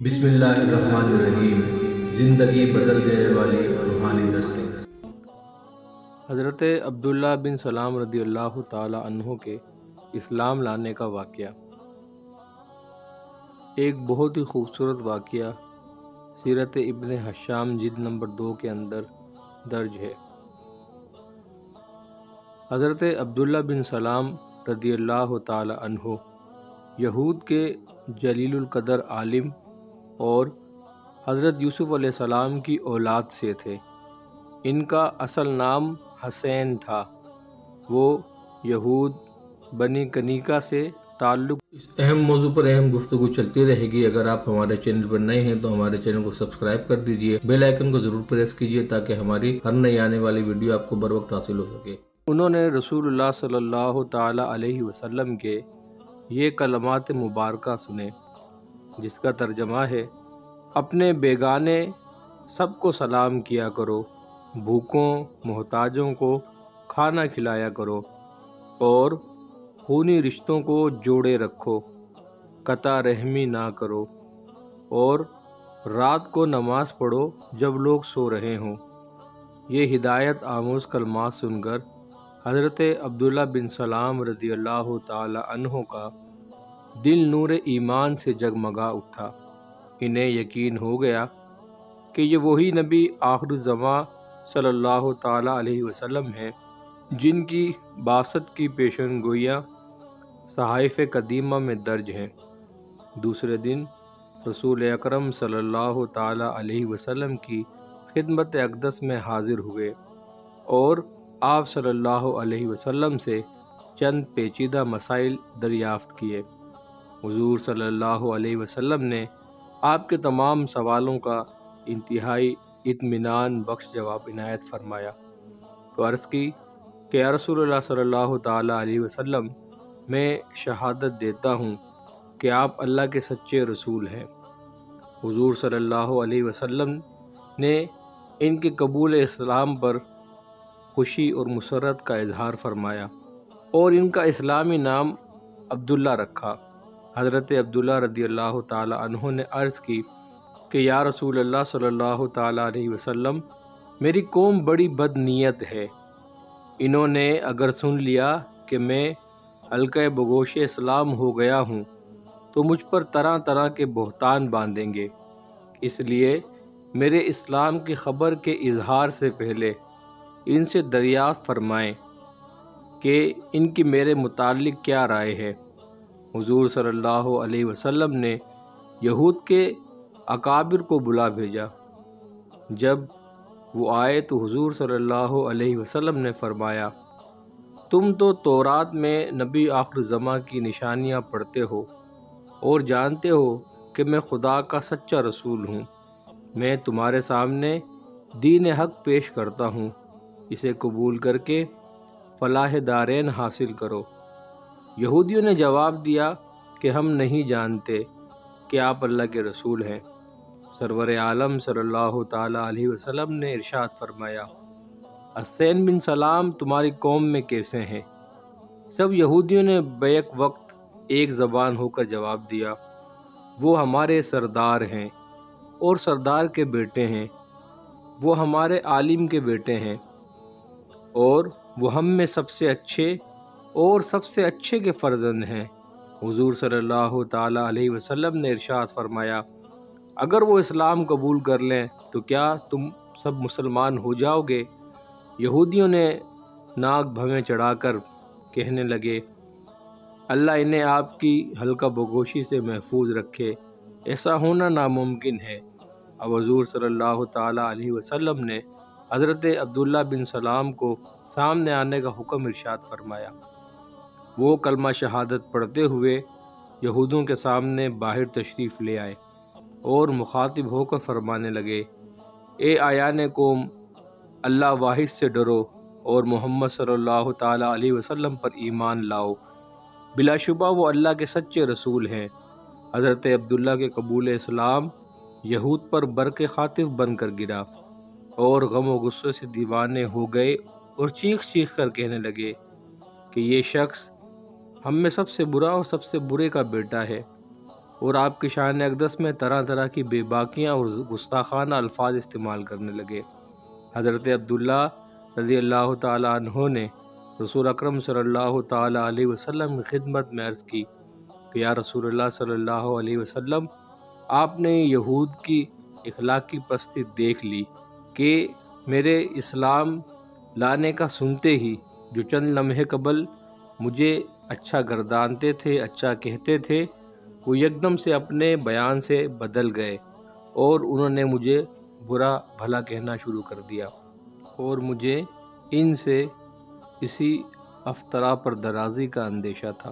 بسم اللہ الرحمن الرحیم۔ زندگی بدل دینے والی روحانی دستیں۔ حضرت عبداللہ بن سلام رضی اللہ تعالی عنہ کے اسلام لانے کا واقعہ۔ ایک بہت ہی خوبصورت واقعہ سیرت ابن ہشام جلد نمبر 2 کے اندر درج ہے۔ حضرت عبداللہ بن سلام رضی اللہ تعالی عنہ یہود کے جلیل القدر عالم اور حضرت یوسف علیہ السلام کی اولاد سے تھے۔ ان کا اصل نام حسین تھا۔ وہ یہود بنی کنیکا سے تعلق۔ اس اہم موضوع پر اہم گفتگو چلتی رہے گی۔ اگر آپ ہمارے چینل پر نئے ہیں تو ہمارے چینل کو سبسکرائب کر دیجئے، بیل آئیکن کو ضرور پریس کیجئے تاکہ ہماری ہر نئی آنے والی ویڈیو آپ کو بر وقت حاصل ہو سکے۔ انہوں نے رسول اللہ صلی اللہ تعالی علیہ وسلم کے یہ کلمات مبارکہ سنے، جس کا ترجمہ ہے: اپنے بیگانے سب کو سلام کیا کرو، بھوکوں محتاجوں کو کھانا کھلایا کرو، اور خونی رشتوں کو جوڑے رکھو، قطع رحمی نہ کرو، اور رات کو نماز پڑھو جب لوگ سو رہے ہوں۔ یہ ہدایت آموز کلمات سن کر حضرت عبداللہ بن سلام رضی اللہ تعالی عنہ کا دل نور ایمان سے جگمگا اٹھا۔ انہیں یقین ہو گیا کہ یہ وہی نبی آخر الزماں صلی اللہ تعالی علیہ وسلم ہیں جن کی بعثت کی پیشن گوئیاں صحائف قدیمہ میں درج ہیں۔ دوسرے دن رسول اکرم صلی اللہ تعالی علیہ وسلم کی خدمت اقدس میں حاضر ہوئے اور آپ صلی اللہ علیہ وسلم سے چند پیچیدہ مسائل دریافت کیے۔ حضور صلی اللہ علیہ وسلم نے آپ کے تمام سوالوں کا انتہائی اطمینان بخش جواب عنایت فرمایا تو عرض کی کہ یا رسول اللہ صلی اللہ تعالی علیہ وسلم، میں شہادت دیتا ہوں کہ آپ اللہ کے سچے رسول ہیں۔ حضور صلی اللہ علیہ وسلم نے ان کے قبول اسلام پر خوشی اور مسرت کا اظہار فرمایا اور ان کا اسلامی نام عبداللہ رکھا۔ حضرت عبداللہ رضی اللہ تعالی عنہ نے عرض کی کہ یا رسول اللہ صلی اللہ تعالی علیہ وسلم، میری قوم بڑی بد نیت ہے۔ انہوں نے اگر سن لیا کہ میں حلقہ بگوش اسلام ہو گیا ہوں تو مجھ پر طرح طرح کے بہتان باندھیں گے، اس لیے میرے اسلام کی خبر کے اظہار سے پہلے ان سے دریافت فرمائیں کہ ان کی میرے متعلق کیا رائے ہے۔ حضور صلی اللہ علیہ وسلم نے یہود کے اکابر کو بلا بھیجا۔ جب وہ آئے تو حضور صلی اللہ علیہ وسلم نے فرمایا: تم تو تورات میں نبی آخر زماں کی نشانیاں پڑھتے ہو اور جانتے ہو کہ میں خدا کا سچا رسول ہوں۔ میں تمہارے سامنے دین حق پیش کرتا ہوں، اسے قبول کر کے فلاح دارین حاصل کرو۔ یہودیوں نے جواب دیا کہ ہم نہیں جانتے کہ آپ اللہ کے رسول ہیں۔ سرور عالم صلی اللہ تعالی علیہ وسلم نے ارشاد فرمایا: حسین بن سلام تمہاری قوم میں کیسے ہیں؟ سب یہودیوں نے بیک وقت ایک زبان ہو کر جواب دیا: وہ ہمارے سردار ہیں اور سردار کے بیٹے ہیں، وہ ہمارے عالم کے بیٹے ہیں، اور وہ ہم میں سب سے اچھے اور سب سے اچھے کے فرزند ہیں۔ حضور صلی اللہ تعالی علیہ وسلم نے ارشاد فرمایا: اگر وہ اسلام قبول کر لیں تو کیا تم سب مسلمان ہو جاؤ گے؟ یہودیوں نے ناک بھویں چڑھا کر کہنے لگے: اللہ انہیں آپ کی حلقہ بگوشی سے محفوظ رکھے، ایسا ہونا ناممکن ہے۔ اب حضور صلی اللہ تعالی علیہ وسلم نے حضرت عبداللہ بن سلام کو سامنے آنے کا حکم ارشاد فرمایا۔ وہ کلمہ شہادت پڑھتے ہوئے یہودوں کے سامنے باہر تشریف لے آئے اور مخاطب ہو کر فرمانے لگے: اے آیان قوم، اللہ واحد سے ڈرو اور محمد صلی اللہ تعالی علیہ وسلم پر ایمان لاؤ۔ بلا شبہ وہ اللہ کے سچے رسول ہیں۔ حضرت عبداللہ کے قبول اسلام یہود پر برق خاطف بن کر گرا اور غم و غصے سے دیوانے ہو گئے اور چیخ چیخ کر کہنے لگے کہ یہ شخص ہم میں سب سے برا اور سب سے برے کا بیٹا ہے۔ اور آپ کی شان اقدس میں طرح طرح کی بے باکیاں اور گستاخانہ الفاظ استعمال کرنے لگے۔ حضرت عبداللہ رضی اللہ تعالیٰ عنہ نے رسول اکرم صلی اللہ تعالیٰ علیہ وسلم کی خدمت میں عرض کی کہ یا رسول اللہ صلی اللہ علیہ وسلم، آپ نے یہود کی اخلاقی پستی دیکھ لی کہ میرے اسلام لانے کا سنتے ہی جو چند لمحے قبل مجھے اچھا گردانتے تھے، اچھا کہتے تھے، وہ یکدم سے اپنے بیان سے بدل گئے اور انہوں نے مجھے برا بھلا کہنا شروع کر دیا، اور مجھے ان سے اسی افطرا پر درازی کا اندیشہ تھا۔